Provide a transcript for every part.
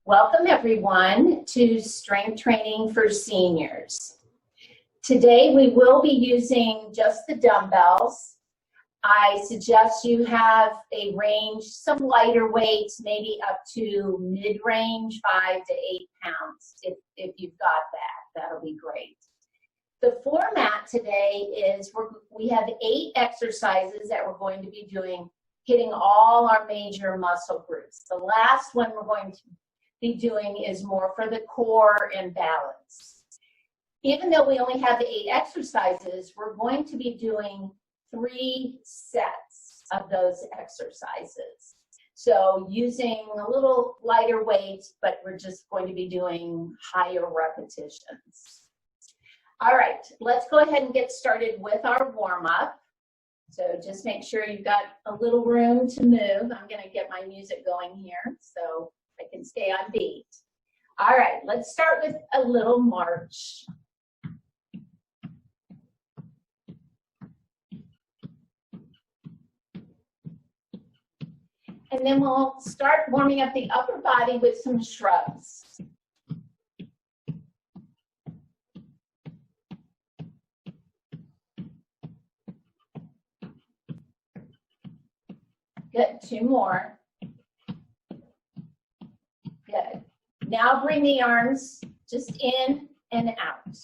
Welcome everyone to Strength Training for Seniors. Today we will be using just the dumbbells. I suggest you have a range, some lighter weights, maybe up to mid-range, 5 to 8 pounds. If you've got that, that'll be great. The format today is we have 8 exercises that we're going to be doing, hitting all our major muscle groups. The last one we're going to be doing is more for the core and balance. Even though we only have the 8 exercises, we're going to be doing 3 sets of those exercises. So using a little lighter weight, but we're just going to be doing higher repetitions. All right, let's go ahead and get started with our warm-up. So just make sure you've got a little room to move. I'm going to get my music going here so I can stay on beat. All right, let's start with a little march. And then we'll start warming up the upper body with some shrugs. Good, 2 more. Good. Now bring the arms just in and out.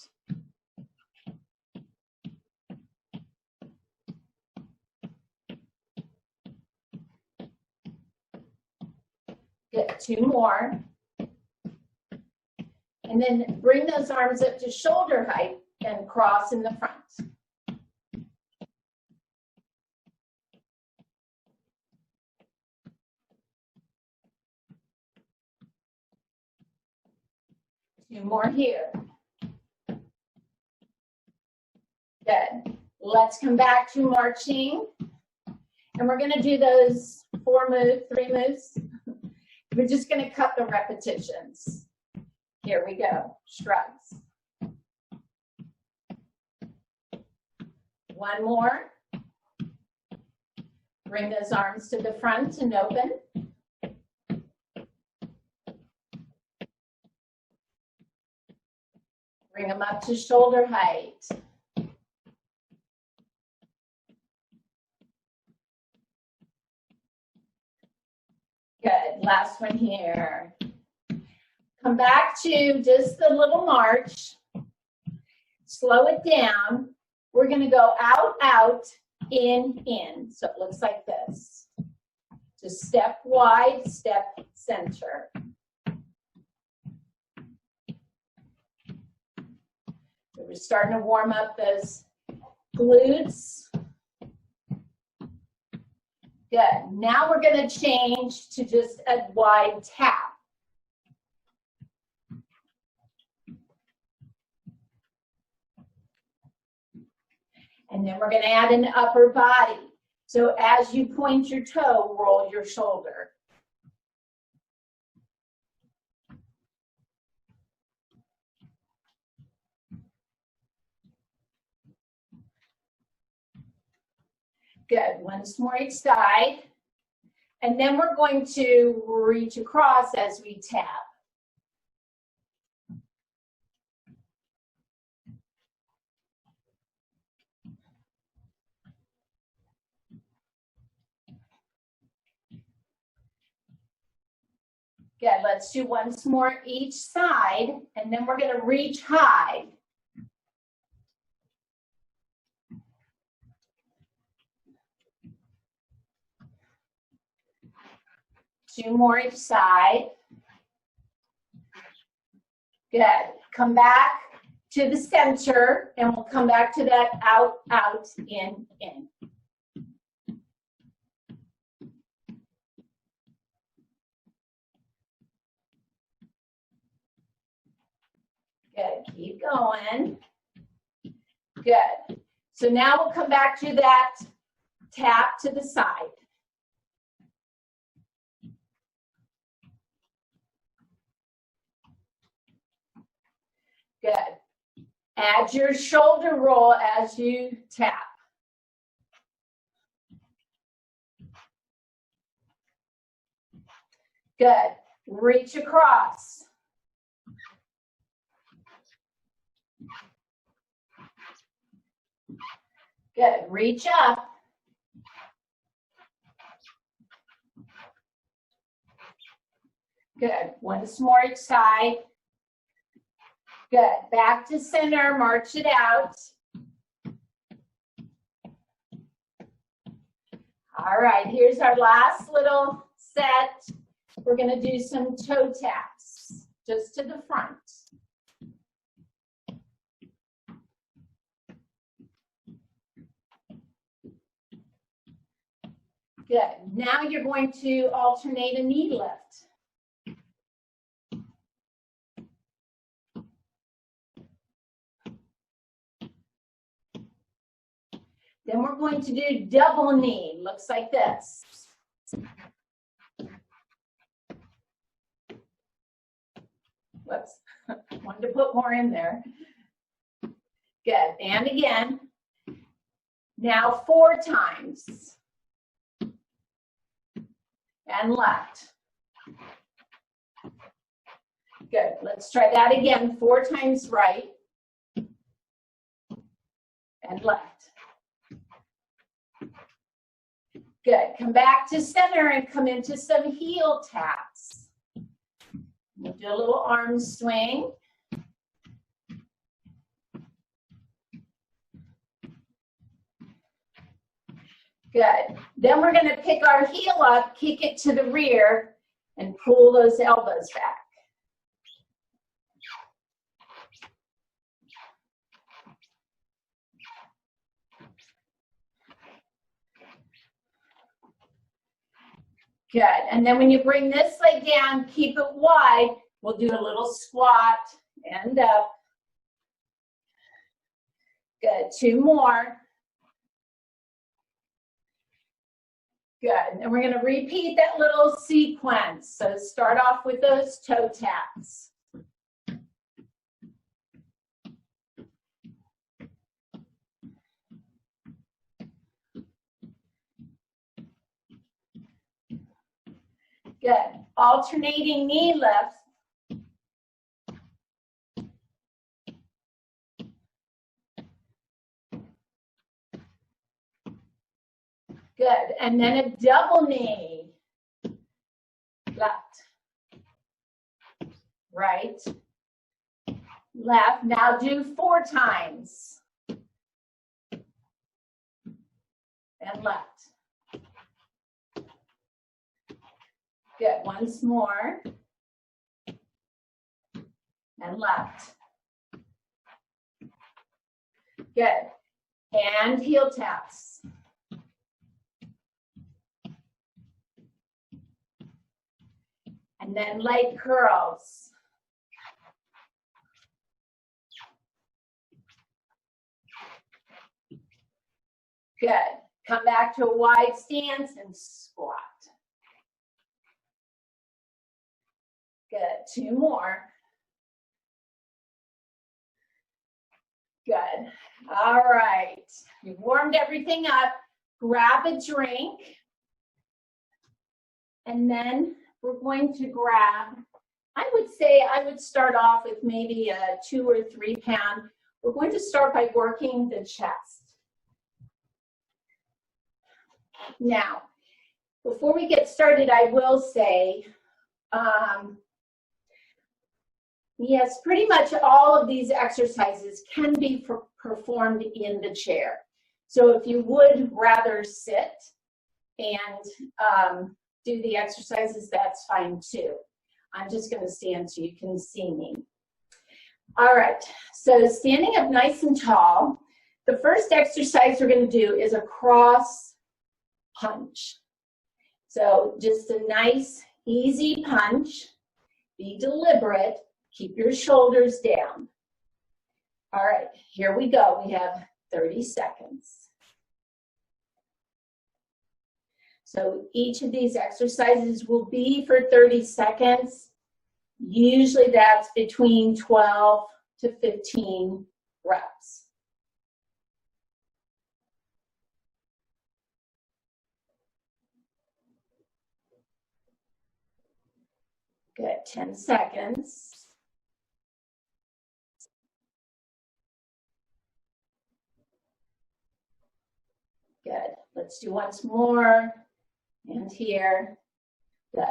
Good, 2 more. And then bring those arms up to shoulder height and cross in the front. Two more here. Good. Let's come back to marching. And we're going to do those 3 moves. We're just going to cut the repetitions. Here we go. Shrugs. 1 more. Bring those arms to the front and open. Bring them up to shoulder height. Good. Last one here. Come back to just the little march. Slow it down. We're going to go out, out, in, in. So it looks like this. Just step wide, step center. So we're starting to warm up those glutes. Good. Now we're going to change to just a wide tap. And then we're going to add an upper body. So as you point your toe, roll your shoulder. Good. Once more each side. And then we're going to reach across as we tap. Good. Let's do once more each side. And then we're going to reach high. Two more each side. Good. Come back to the center, and we'll come back to that out, out, in, in. Good. Keep going. Good. So now we'll come back to that tap to the side. Good. Add your shoulder roll as you tap. Good. Reach across. Good. Reach up. Good. Once more each side. Good. Back to center. March it out. All right. Here's our last little set. We're going to do some toe taps just to the front. Good. Now you're going to alternate a knee lift. Then we're going to do double knee. Looks like this. Whoops. Wanted to put more in there. Good. And again. Now 4 times. And left. Good. Let's try that again. 4 times right. And left. Good. Come back to center and come into some heel taps. We'll do a little arm swing. Good. Then we're going to pick our heel up, kick it to the rear, and pull those elbows back. Good. And then when you bring this leg down, keep it wide. We'll do a little squat and up. Good. 2 more. Good. And we're going to repeat that little sequence. So start off with those toe taps. Good. Alternating knee lifts. Good. And then a double knee. Left. Right. Left. Now do 4 times. And left. Good. Once more. And left. Good. And heel taps. And then leg curls. Good. Come back to a wide stance and squat. Good. 2 more. Good. All right. You've warmed everything up. Grab a drink. And then we're going to grab, I would say I would start off with maybe a 2 or 3 pound. We're going to start by working the chest. Now, before we get started, I will say, yes, pretty much all of these exercises can be performed in the chair. So if you would rather sit and do the exercises, that's fine too. I'm just going to stand so you can see me. All right, so standing up nice and tall, the first exercise we're going to do is a cross punch. So just a nice, easy punch. Be deliberate. Keep your shoulders down. All right, here we go. We have 30 seconds. So each of these exercises will be for 30 seconds. Usually that's between 12 to 15 reps. Good, 10 seconds. Good, let's do once more, and here, good.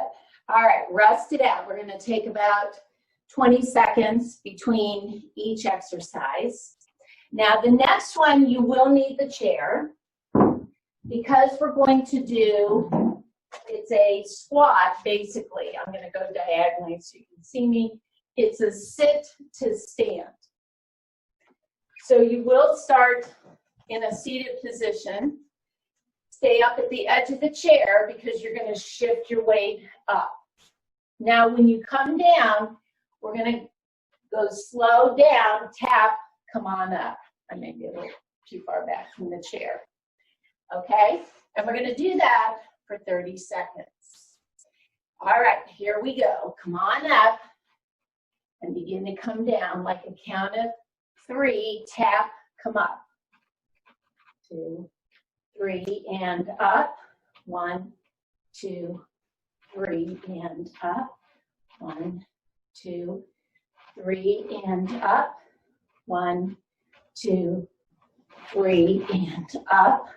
All right, rest it out. We're gonna take about 20 seconds between each exercise. Now the next one, you will need the chair because we're going to do, it's a squat basically. I'm gonna go diagonally so you can see me. It's a sit to stand. So you will start in a seated position. Stay up at the edge of the chair because you're gonna shift your weight up. Now when you come down, we're gonna go slow down, tap, come on up. I may be a little too far back from the chair. Okay, and we're gonna do that for 30 seconds. All right, here we go. Come on up and begin to come down like a count of 3, tap, come up. 2, 3, and up. 1, 2, 3, and up. 1, 2, 3, and up. 1, 2, 3, and up.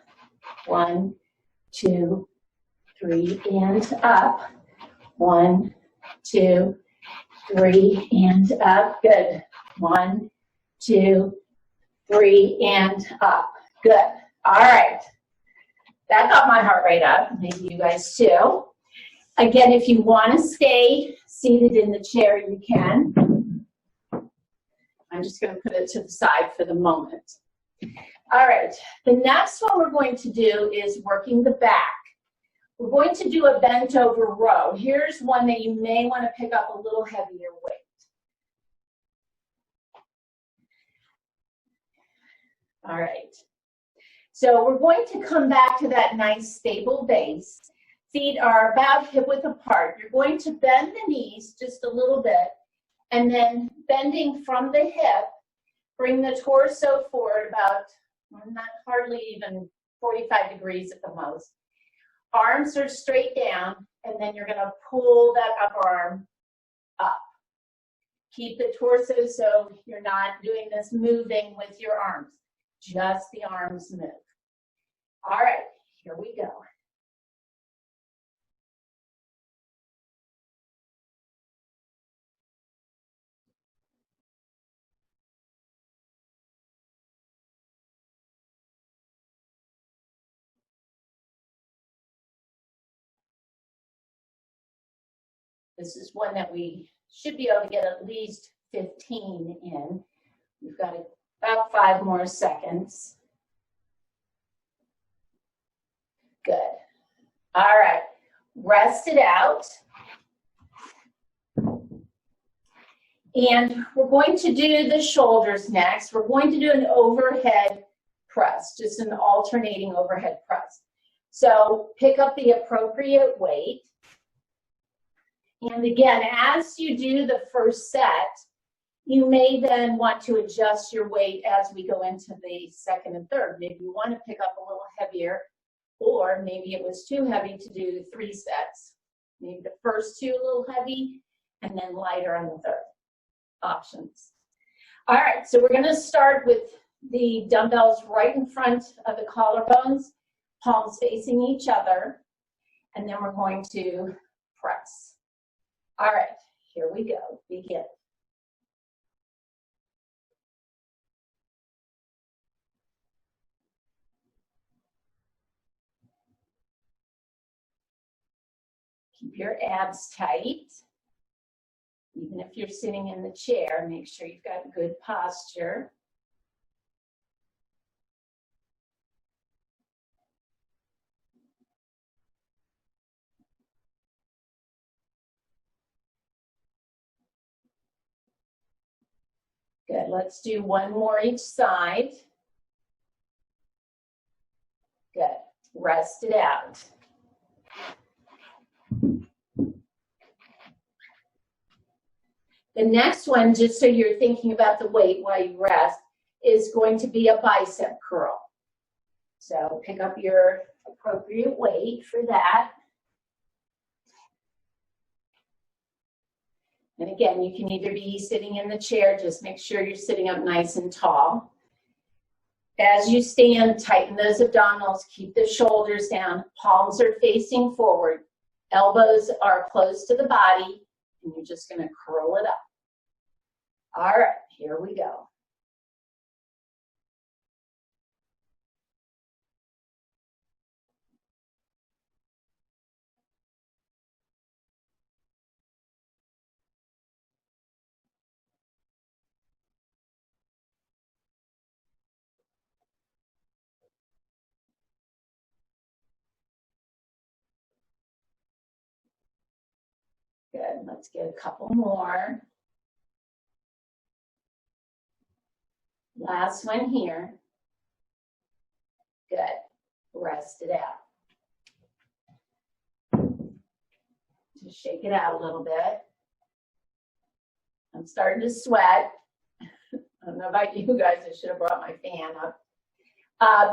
1, 2, 3, and up. 1, 2, 3, and up. Good. 1, 2, 3, and up. Good. All right. That got my heart rate up. Maybe you guys too. Again, if you want to stay seated in the chair, you can. I'm just going to put it to the side for the moment. All right. The next one we're going to do is working the back. We're going to do a bent over row. Here's one that you may want to pick up a little heavier weight. All right. So we're going to come back to that nice stable base. Feet are about hip width apart. You're going to bend the knees just a little bit, and then bending from the hip, bring the torso forward about, not hardly even 45 degrees at the most. Arms are straight down, and then you're going to pull that upper arm up. Keep the torso so you're not doing this moving with your arms. Just the arms move. All right, here we go. This is one that we should be able to get at least 15 in. We've got about 5 more seconds. Good. All right, rest it out. And we're going to do the shoulders next. We're going to do an overhead press, just an alternating overhead press. So pick up the appropriate weight. And again, as you do the first set, you may then want to adjust your weight as we go into the second and third. Maybe you want to pick up a little heavier, or maybe it was too heavy to do 3 sets. Maybe the first 2 a little heavy, and then lighter on the third. Options. All right, so we're going to start with the dumbbells right in front of the collarbones, palms facing each other, and then we're going to press. All right, here we go. Begin. Keep your abs tight. Even if you're sitting in the chair, make sure you've got good posture. Good, let's do 1 more each side. Good, rest it out. The next one, just so you're thinking about the weight while you rest, is going to be a bicep curl. So pick up your appropriate weight for that. And again, you can either be sitting in the chair, just make sure you're sitting up nice and tall. As you stand, tighten those abdominals, keep the shoulders down, palms are facing forward, elbows are close to the body, and you're just gonna curl it up. All right, here we go. Good, let's get a couple more. Last one here. Good, rest it out. Just shake it out a little bit. I'm starting to sweat. I don't know about you guys, I should have brought my fan up.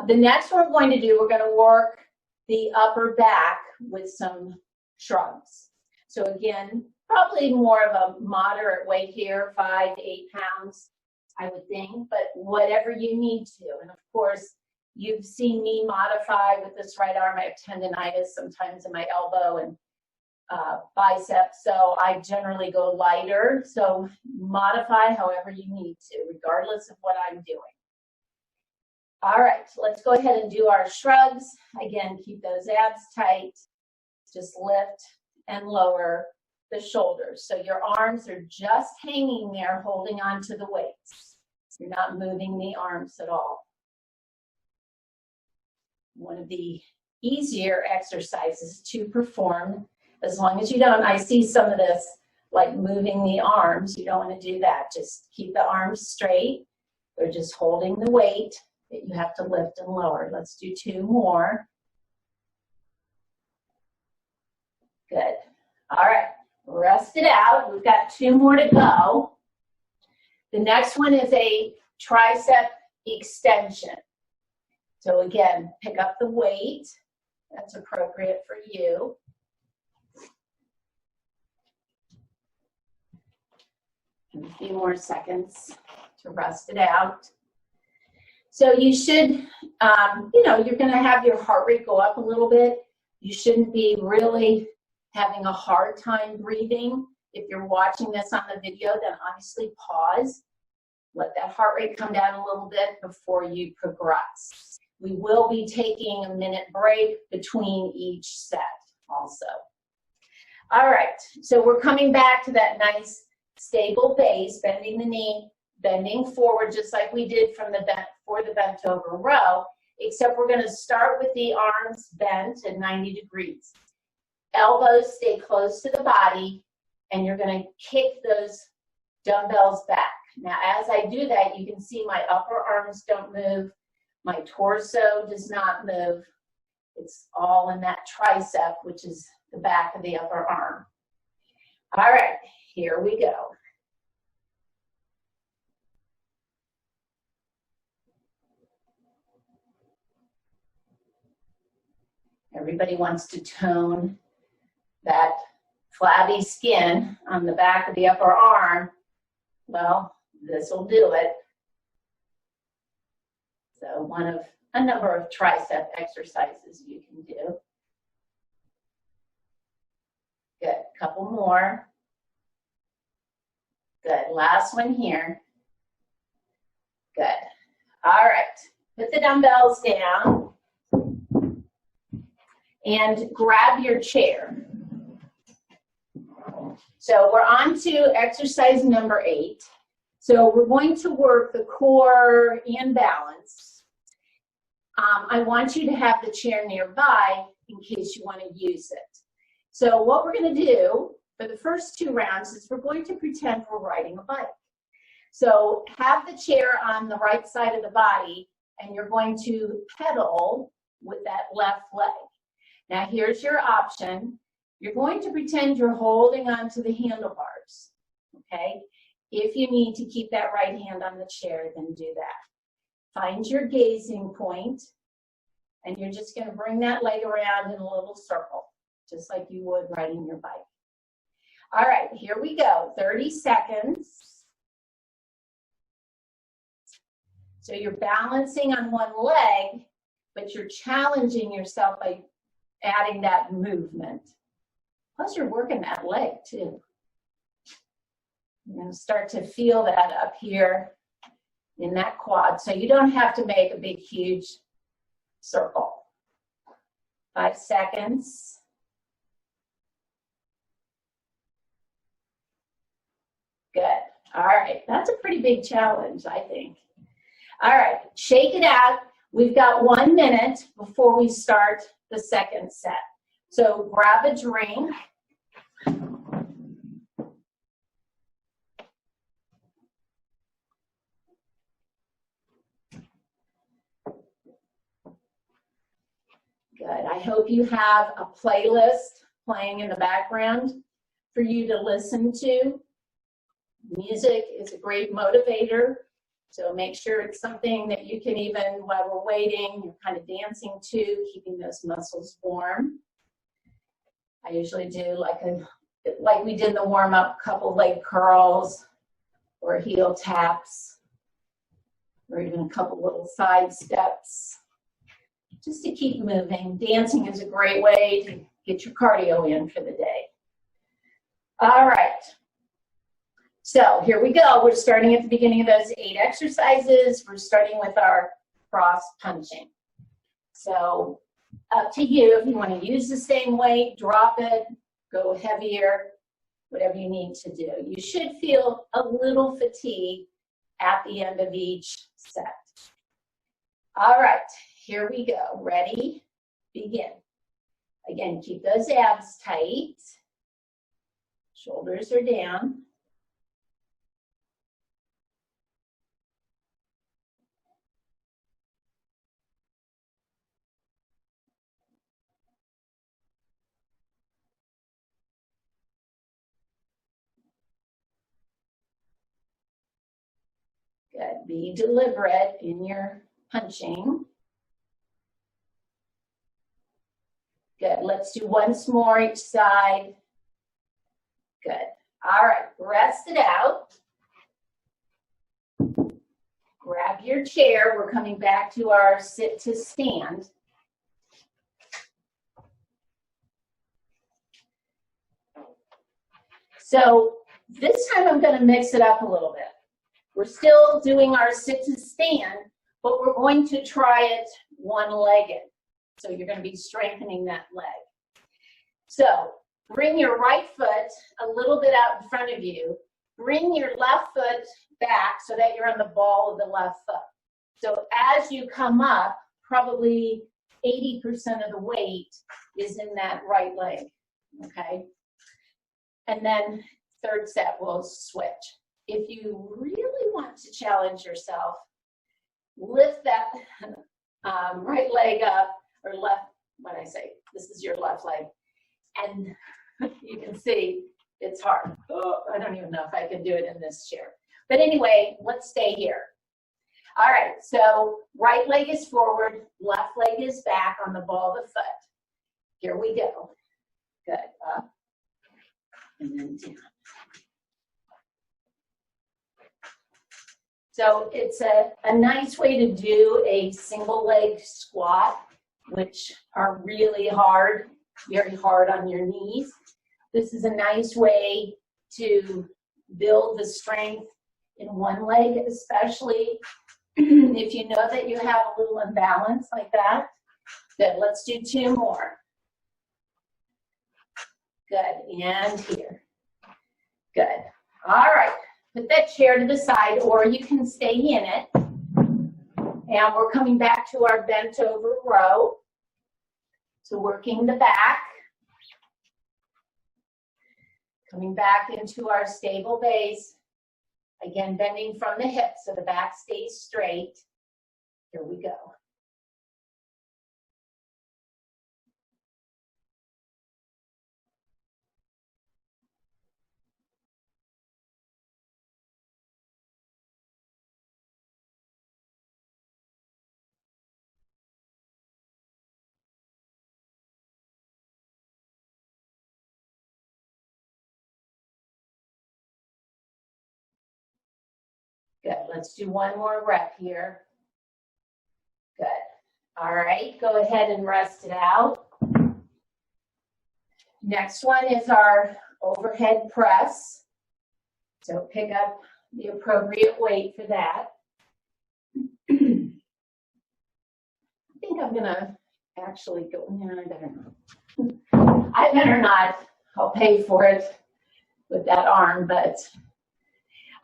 The next we're going to do, we're going to work the upper back with some shrugs. So again, probably more of a moderate weight here, 5 to 8 pounds, I would think, but whatever you need to. And of course, you've seen me modify with this right arm. I have tendonitis sometimes in my elbow and biceps, so I generally go lighter. So modify however you need to, regardless of what I'm doing. All right, let's go ahead and do our shrugs. Again, keep those abs tight. Just lift and lower the shoulders. So your arms are just hanging there, holding on to the weights. You're not moving the arms at all. One of the easier exercises to perform, as long as you don't, I see some of this like moving the arms. You don't want to do that. Just keep the arms straight. They're just holding the weight that you have to lift and lower. Let's do 2 more. Good. All right, rest it out. We've got 2 more to go. The next one is a tricep extension. So again, pick up the weight that's appropriate for you. And a few more seconds to rest it out. So you should, you're going to have your heart rate go up a little bit. You shouldn't be really having a hard time breathing. If you're watching this on the video, then obviously pause. Let that heart rate come down a little bit before you progress. We will be taking a minute break between each set also. All right, so we're coming back to that nice stable base, bending the knee, bending forward just like we did for the bent over row, except we're going to start with the arms bent at 90 degrees. Elbows stay close to the body, and you're going to kick those dumbbells back. Now, as I do that, you can see my upper arms don't move. My torso does not move. It's all in that tricep, which is the back of the upper arm. All right, here we go. Everybody wants to tone that flabby skin on the back of the upper arm. Well, this will do it. So one of a number of tricep exercises you can do. Good, couple more. Good, last one here. Good. All right, put the dumbbells down and grab your chair. So we're on to exercise number 8. So we're going to work the core and balance. I want you to have the chair nearby in case you want to use it. So what we're going to do for the first 2 rounds is we're going to pretend we're riding a bike. So have the chair on the right side of the body, and you're going to pedal with that left leg. Now here's your option. You're going to pretend you're holding onto the handlebars, okay? If you need to keep that right hand on the chair, then do that. Find your gazing point, and you're just going to bring that leg around in a little circle, just like you would riding your bike. All right, here we go, 30 seconds. So you're balancing on one leg, but you're challenging yourself by adding that movement. Plus you're working that leg too. You're going to start to feel that up here in that quad. So you don't have to make a big, huge circle. 5 seconds. Good. All right. That's a pretty big challenge, I think. All right. Shake it out. We've got 1 minute before we start the second set. So grab a drink. Good. I hope you have a playlist playing in the background for you to listen to. Music is a great motivator, so make sure it's something that you can even, while we're waiting, you're kind of dancing to, keeping those muscles warm. I usually do like we did in the warm-up, couple leg curls or heel taps or even a couple little side steps just to keep moving. Dancing is a great way to get your cardio in for the day. All right. So here we go. We're starting at the beginning of those 8 exercises. We're starting with our cross punching. So up to you. If you want to use the same weight, drop it, go heavier, whatever you need to do. You should feel a little fatigue at the end of each set. All right, here we go. Ready? Begin. Again, keep those abs tight. Shoulders are down. Good. Be deliberate in your punching. Good. Let's do once more each side. Good. All right. Rest it out. Grab your chair. We're coming back to our sit to stand. So this time I'm going to mix it up a little bit. We're still doing our sit to stand, but we're going to try it one-legged. So you're going to be strengthening that leg. So bring your right foot a little bit out in front of you. Bring your left foot back so that you're on the ball of the left foot. So as you come up, probably 80% of the weight is in that right leg, okay? And then third set, we'll switch. If you really want to challenge yourself, lift that right leg up, or left, what I say, this is your left leg. And you can see it's hard. Oh, I don't even know if I can do it in this chair. But anyway, let's stay here. All right, so right leg is forward, left leg is back on the ball of the foot. Here we go. Good, up and then down. So it's a nice way to do a single leg squat, which are really hard, very hard on your knees. This is a nice way to build the strength in one leg, especially if you know that you have a little imbalance like that. Good, let's do 2 more. Good, and here. Good, all right. Put that chair to the side, or you can stay in it. And we're coming back to our bent over row. So working the back. Coming back into our stable base. Again, bending from the hips so the back stays straight. Here we go. Good. Let's do one more rep here. Good. All right, go ahead and rest it out. Next one is our overhead press. So pick up the appropriate weight for that. I think I'm gonna actually go, no, I better not. I better not. I'll pay for it with that arm, but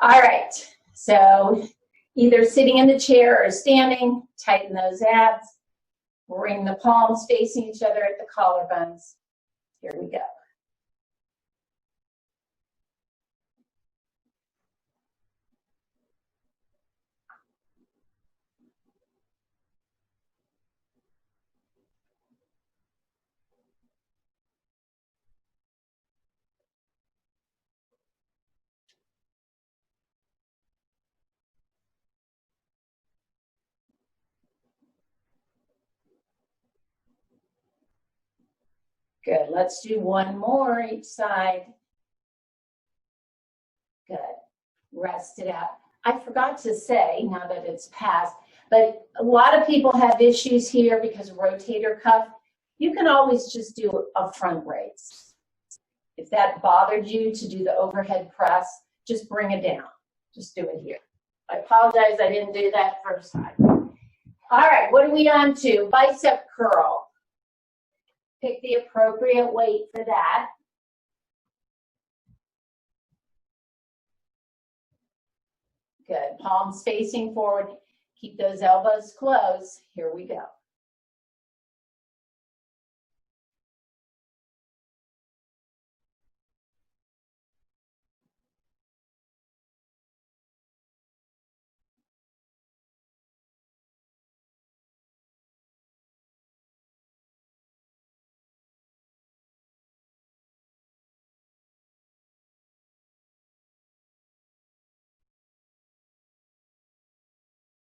all right. So either sitting in the chair or standing, tighten those abs. Bring the palms facing each other at the collarbones. Here we go. Good. Let's do one more each side. Good. Rest it out. I forgot to say, now that it's past, but a lot of people have issues here because of rotator cuff. You can always just do a front raise. If that bothered you to do the overhead press, just bring it down. Just do it here. I apologize I didn't do that first time. All right, what are we on to? Bicep curl. Pick the appropriate weight for that. Good. Palms facing forward. Keep those elbows closed. Here we go.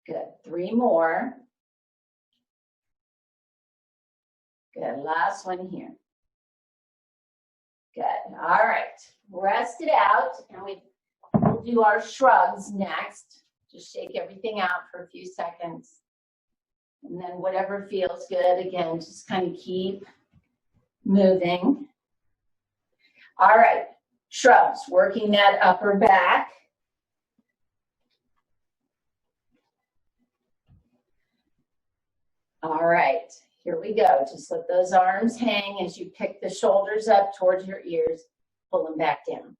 Good. 3 more. Good. Last one here. Good. All right. Rest it out, and we'll do our shrugs next. Just shake everything out for a few seconds. And then whatever feels good, again, just kind of keep moving. All right. Shrugs, working that upper back. All right, here we go. Just let those arms hang as you pick the shoulders up towards your ears. Pull them back down.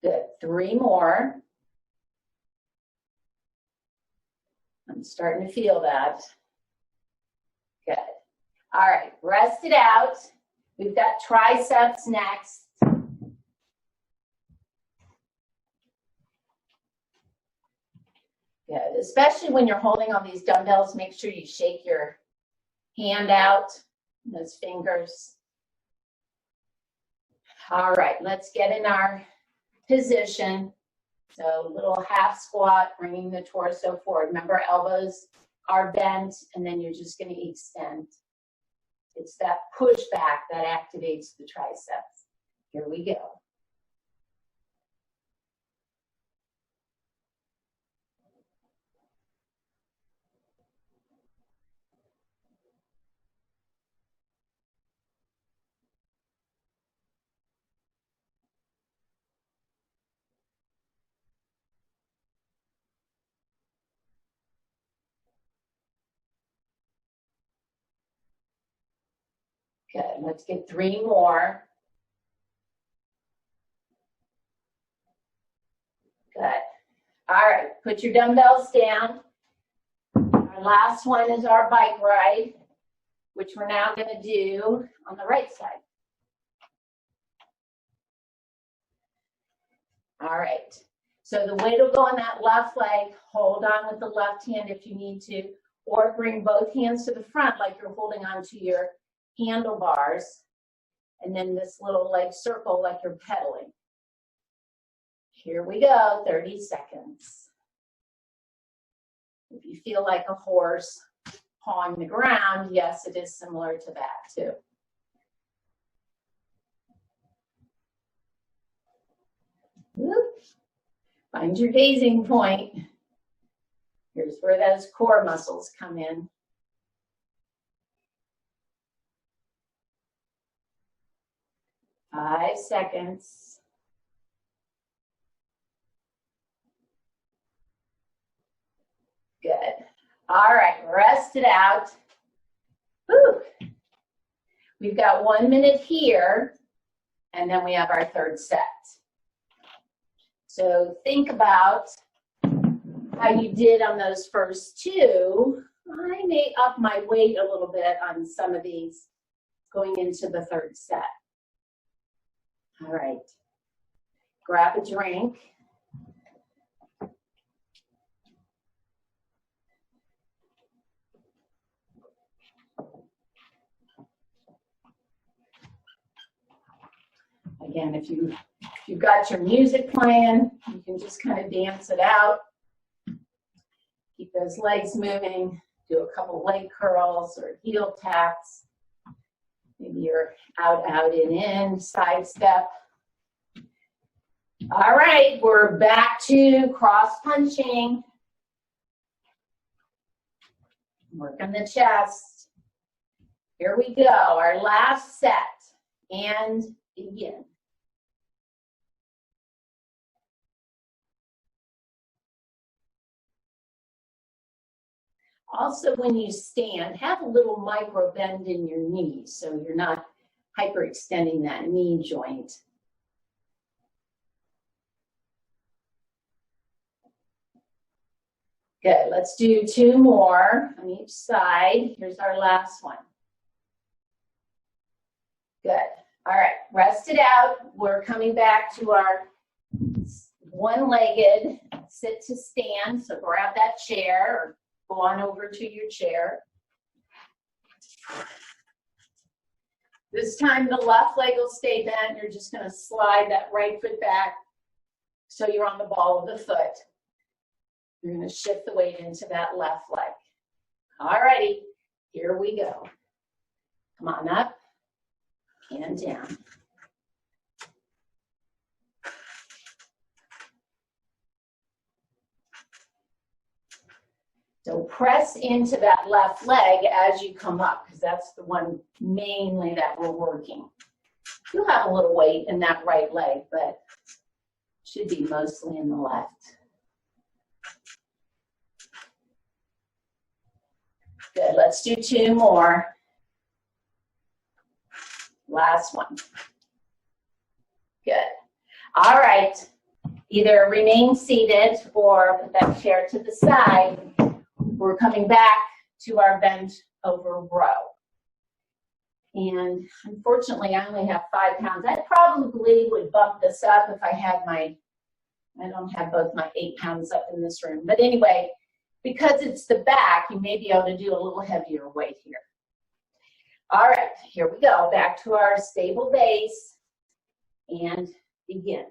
Good. 3 more. I'm starting to feel that. Good. All right, rest it out. We've got triceps next. Good. Especially when you're holding on these dumbbells, make sure you shake your hand out, those fingers. All right, let's get in our position. So little half squat, bringing the torso forward. Remember, elbows are bent, and then you're just going to extend. It's that push back that activates the triceps. Here we go. Good. Let's get 3 more. Good. All right. Put your dumbbells down. Our last one is our bike ride, which we're now going to do on the right side. All right. So the weight will go on that left leg. Hold on with the left hand if you need to, or bring both hands to the front like you're holding onto your handlebars, and then this little leg circle like you're pedaling. Here we go, 30 seconds. If you feel like a horse pawing the ground, yes, it is similar to that too. Whoop. Find your gazing point. Here's where those core muscles come in. Five seconds. Good. All right, rest it out. Whew. We've got 1 minute here, and then we have our third set. So think about how you did on those first two. I may up my weight a little bit on some of these going into the third set. All right, grab a drink. Again, if you've got your music playing, you can just kind of dance it out. Keep those legs moving. Do a couple leg curls or heel taps. Maybe you're out, in, side step. All right, we're back to cross punching. Work on the chest. Here we go, our last set, and begin. Also, when you stand, have a little micro bend in your knees so you're not hyperextending that knee joint. Good, let's do 2 more on each side. Here's our last one. Good, all right, rest it out. We're coming back to our one-legged sit to stand. So grab that chair or go on over to your chair. This time the left leg will stay bent. You're just going to slide that right foot back so you're on the ball of the foot. You're going to shift the weight into that left leg. All righty, here we go. Come on up and down. So press into that left leg as you come up, because that's the one mainly that we're working. You'll have a little weight in that right leg, but should be mostly in the left. Good, let's do 2 more. Last one. Good. All right, either remain seated or put that chair to the side. We're coming back to our bent over row. And unfortunately, I only have 5 pounds. I probably would bump this up if I had I don't have both my 8 pounds up in this room. But anyway, because it's the back, you may be able to do a little heavier weight here. All right, here we go. Back to our stable base and begin.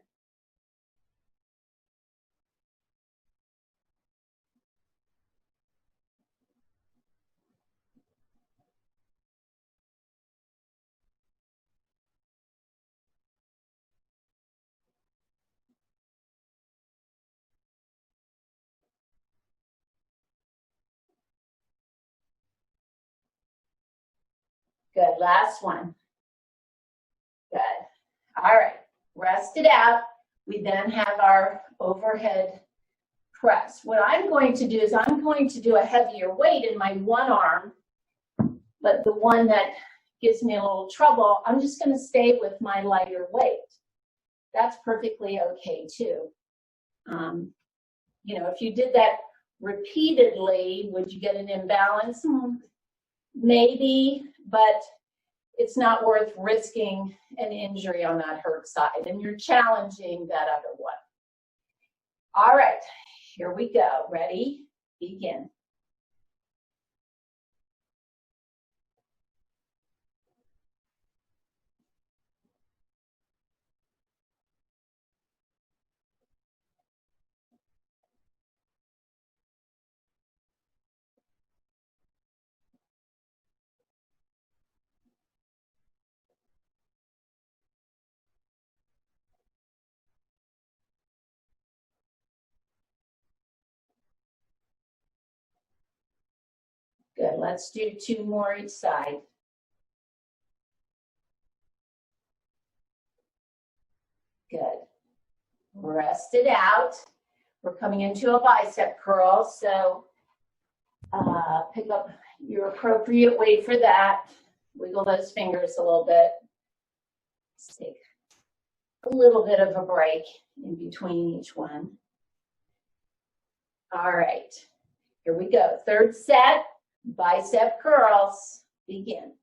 Good, last one. Good. All right, rest it out. We then have our overhead press. What I'm going to do is I'm going to do a heavier weight in my one arm, but the one that gives me a little trouble, I'm just going to stay with my lighter weight. That's perfectly okay too. You know, if you did that repeatedly, would you get an imbalance? Maybe, but it's not worth risking an injury on that hurt side, and you're challenging that other one. All right, here we go. Ready? Begin. Good, let's do 2 more each side. Good. Rest it out. We're coming into a bicep curl, so pick up your appropriate weight for that. Wiggle those fingers a little bit. Let's take a little bit of a break in between each one. All right, here we go. 3rd set, bicep curls. Begin.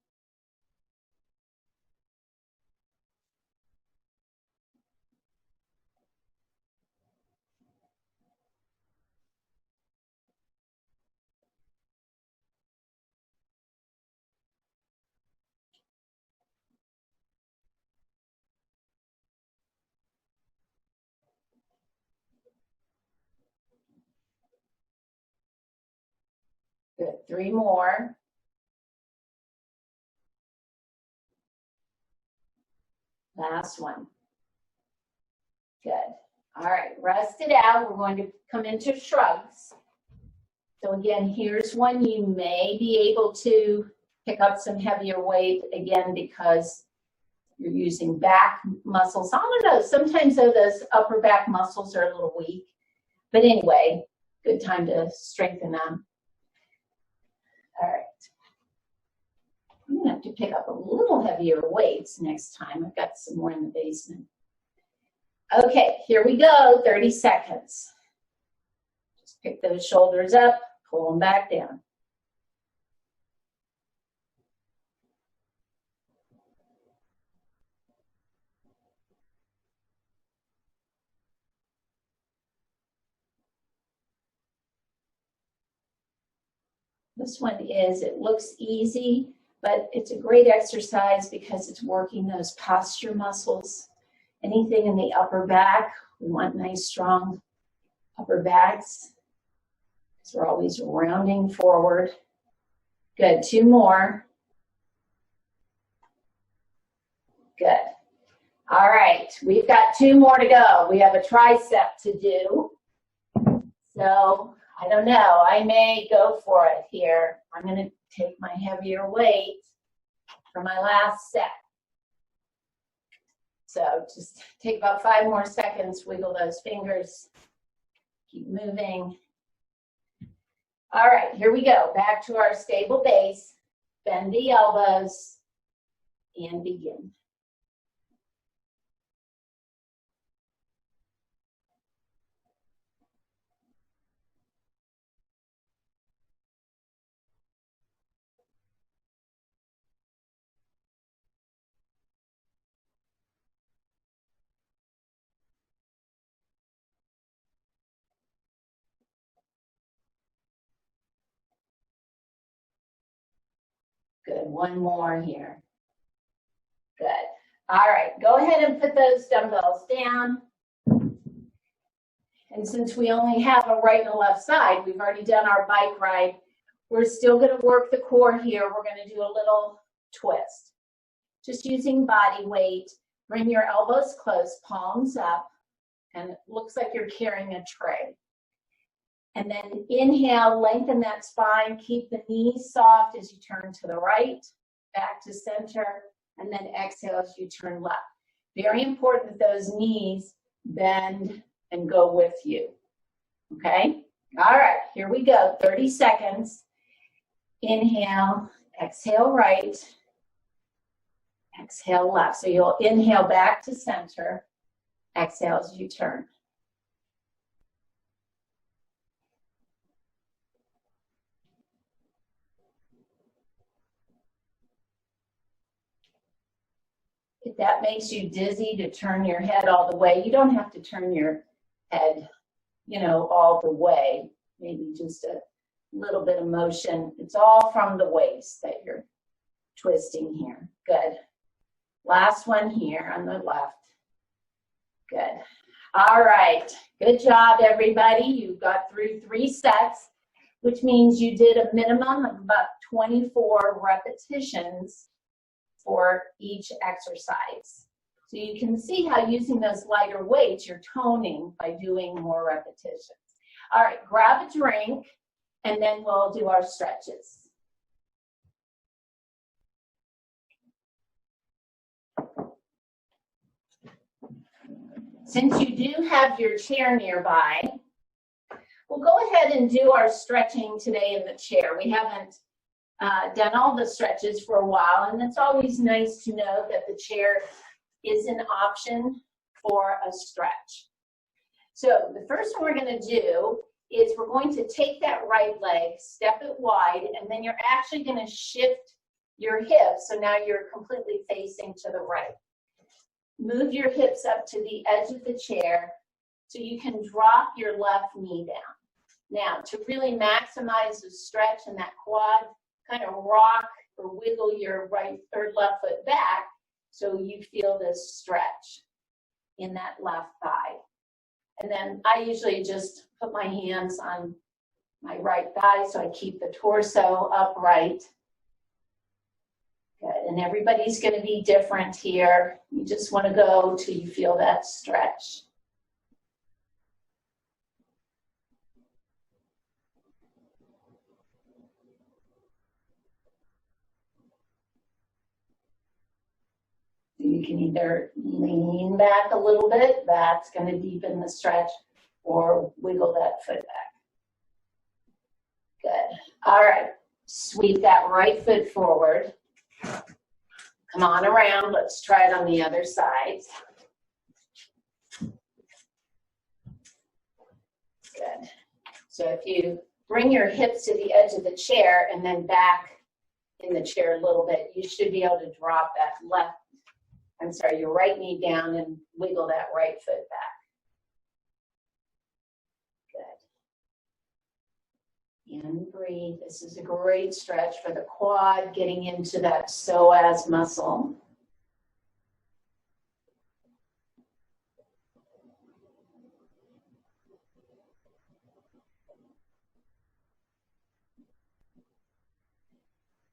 Good, 3 more. Last one. Good. All right, rest it out. We're going to come into shrugs. So again, here's one you may be able to pick up some heavier weight, again, because you're using back muscles. I don't know, sometimes though those upper back muscles are a little weak. But anyway, good time to strengthen them. All right. I'm going to have to pick up a little heavier weights next time. I've got some more in the basement. Okay, here we go, 30 seconds. Just pick those shoulders up, pull them back down. This one is, it looks easy, but it's a great exercise because it's working those posture muscles. Anything in the upper back, we want nice, strong upper backs. So we're always rounding forward. Good, 2 more. Good. All right, we've got 2 more to go. We have a tricep to do. So I don't know, I may go for it here. I'm going to take my heavier weight for my last set. So just take about 5 more seconds, wiggle those fingers, keep moving. All right, here we go. Back to our stable base. Bend the elbows and begin. Good, 1 more here. Good. All right, go ahead and put those dumbbells down. And since we only have a right and a left side, we've already done our bike ride. We're still going to work the core here. We're going to do a little twist. Just using body weight. Bring your elbows close, palms up, and it looks like you're carrying a tray. And then inhale, lengthen that spine, keep the knees soft as you turn to the right, back to center, and then exhale as you turn left. Very important that those knees bend and go with you, okay? All right, here we go, 30 seconds. Inhale, exhale right, exhale left. So you'll inhale back to center, exhale as you turn. If that makes you dizzy to turn your head all the way, you don't have to turn your head, you know, all the way. Maybe just a little bit of motion. It's all from the waist that you're twisting here. Good. Last one here on the left. Good. All right. Good job, everybody. You got through 3 sets, which means you did a minimum of about 24 repetitions for each exercise. So you can see how using those lighter weights, you're toning by doing more repetitions. All right, grab a drink, and then we'll do our stretches. Since you do have your chair nearby, we'll go ahead and do our stretching today in the chair. We haven't done all the stretches for a while, and it's always nice to know that the chair is an option for a stretch. So the first one we're going to do is we're going to take that right leg, step it wide, and then you're actually going to shift your hips, so now you're completely facing to the right. Move your hips up to the edge of the chair so you can drop your left knee down. Now, to really maximize the stretch in that quad, kind of rock or wiggle your right or left foot back so you feel this stretch in that left thigh. And then I usually just put my hands on my right thigh so I keep the torso upright. Good, and everybody's going to be different here. You just want to go till you feel that stretch. You can either lean back a little bit, that's going to deepen the stretch, or wiggle that foot back. Good. All right, sweep that right foot forward. Come on around, let's try it on the other side. Good. So if you bring your hips to the edge of the chair and then back in the chair a little bit, you should be able to drop that your right knee down and wiggle that right foot back. Good. And breathe. This is a great stretch for the quad, getting into that psoas muscle.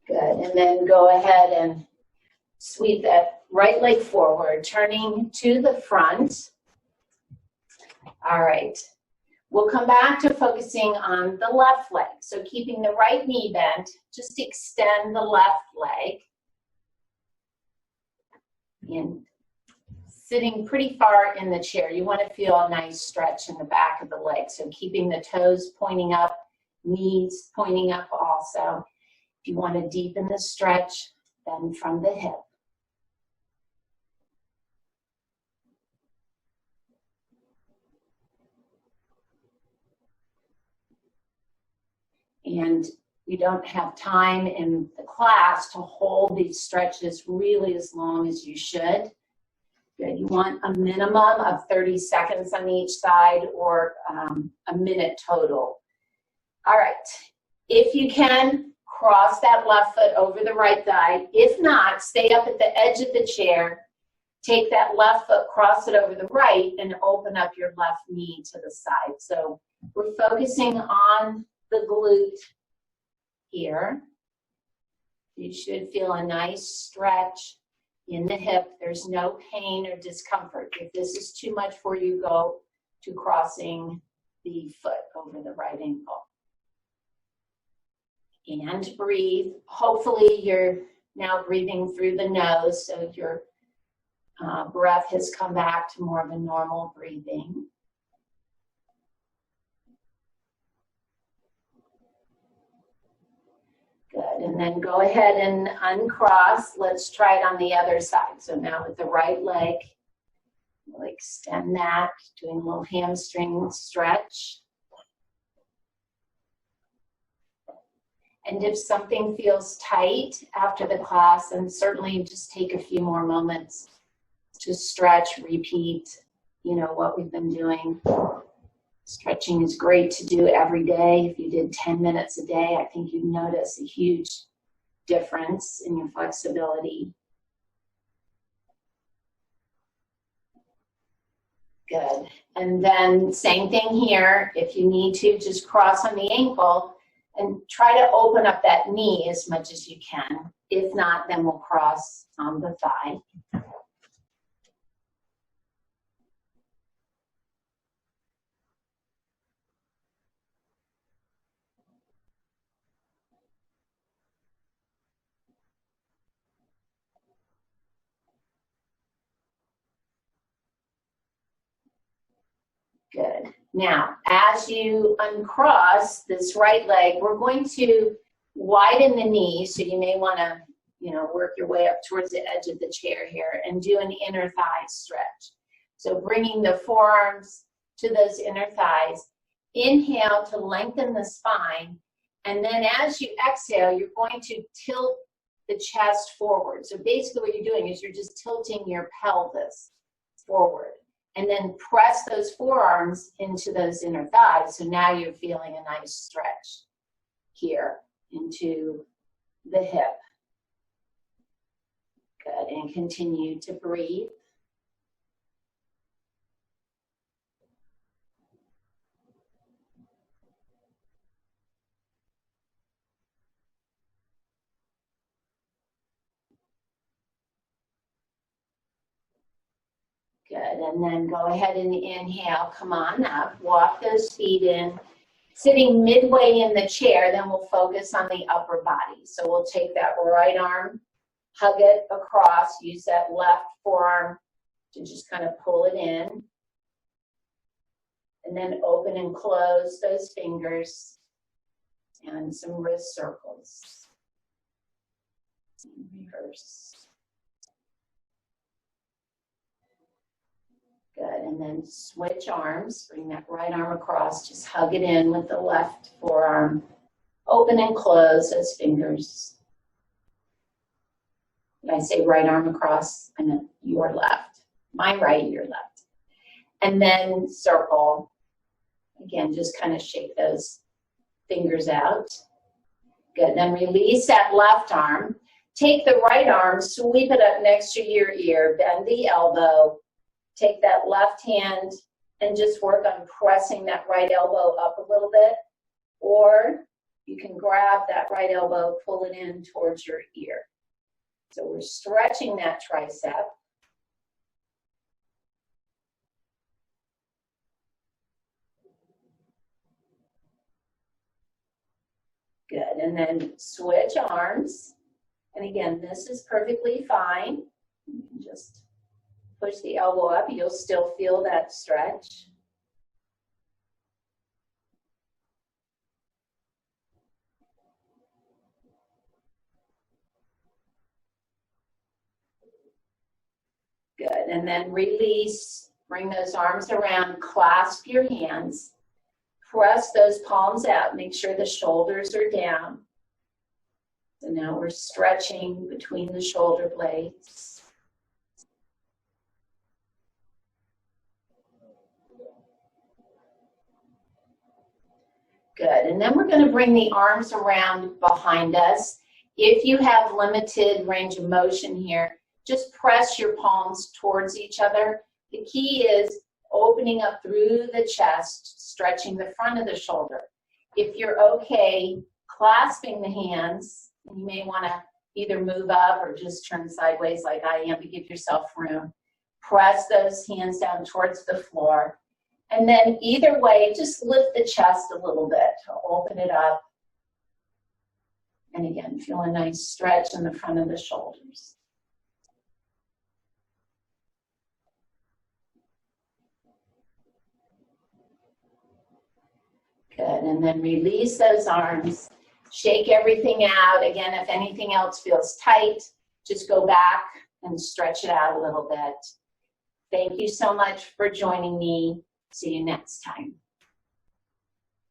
Good. And then go ahead and sweep that right leg forward, turning to the front. All right. We'll come back to focusing on the left leg. So keeping the right knee bent, just extend the left leg. And sitting pretty far in the chair, you want to feel a nice stretch in the back of the leg. So keeping the toes pointing up, knees pointing up also. If you want to deepen the stretch, bend from the hip. And you don't have time in the class to hold these stretches really as long as you should. Good. You want a minimum of 30 seconds on each side, or a minute total. All right. If you can, cross that left foot over the right thigh. If not, stay up at the edge of the chair. Take that left foot, cross it over the right, and open up your left knee to the side. So we're focusing on the glute here. You should feel a nice stretch in the hip. There's no pain or discomfort. If this is too much for you, go to crossing the foot over the right ankle. And breathe. Hopefully you're now breathing through the nose, so your breath has come back to more of a normal breathing. Good, and then go ahead and uncross. Let's try it on the other side. So now with the right leg, we'll extend that, doing a little hamstring stretch. And if something feels tight after the class, then certainly just take a few more moments to stretch, repeat, what we've been doing. Stretching is great to do every day. If you did 10 minutes a day, I think you'd notice a huge difference in your flexibility. Good. And then same thing here. If you need to, just cross on the ankle and try to open up that knee as much as you can. If not, then we'll cross on the thigh. Now, as you uncross this right leg, we're going to widen the knee, so you may want to, work your way up towards the edge of the chair here and do an inner thigh stretch. So bringing the forearms to those inner thighs. Inhale to lengthen the spine, and then as you exhale, you're going to tilt the chest forward. So basically what you're doing is you're just tilting your pelvis forward. And then press those forearms into those inner thighs. So now you're feeling a nice stretch here into the hip. Good, and continue to breathe. Good, and then go ahead and inhale, come on up, walk those feet in. Sitting midway in the chair, then we'll focus on the upper body. So we'll take that right arm, hug it across, use that left forearm to just kind of pull it in. And then open and close those fingers and some wrist circles. And reverse. Good, and then switch arms, bring that right arm across, just hug it in with the left forearm. Open and close those fingers. When I say right arm across, I meant your left. My right, your left. And then circle. Again, just kind of shake those fingers out. Good, then release that left arm. Take the right arm, sweep it up next to your ear, bend the elbow. Take that left hand and just work on pressing that right elbow up a little bit. Or you can grab that right elbow, pull it in towards your ear. So we're stretching that tricep. Good, and then switch arms. And again, this is perfectly fine. You can just push the elbow up, you'll still feel that stretch. Good, and then release, bring those arms around, clasp your hands, press those palms out, make sure the shoulders are down. So now we're stretching between the shoulder blades. Good, and then we're going to bring the arms around behind us. If you have limited range of motion here, just press your palms towards each other. The key is opening up through the chest, stretching the front of the shoulder. If you're okay clasping the hands, you may want to either move up or just turn sideways like I am to give yourself room. Press those hands down towards the floor. And then either way, just lift the chest a little bit to open it up. And again, feel a nice stretch in the front of the shoulders. Good, and then release those arms. Shake everything out. Again, if anything else feels tight, just go back and stretch it out a little bit. Thank you so much for joining me. See you next time.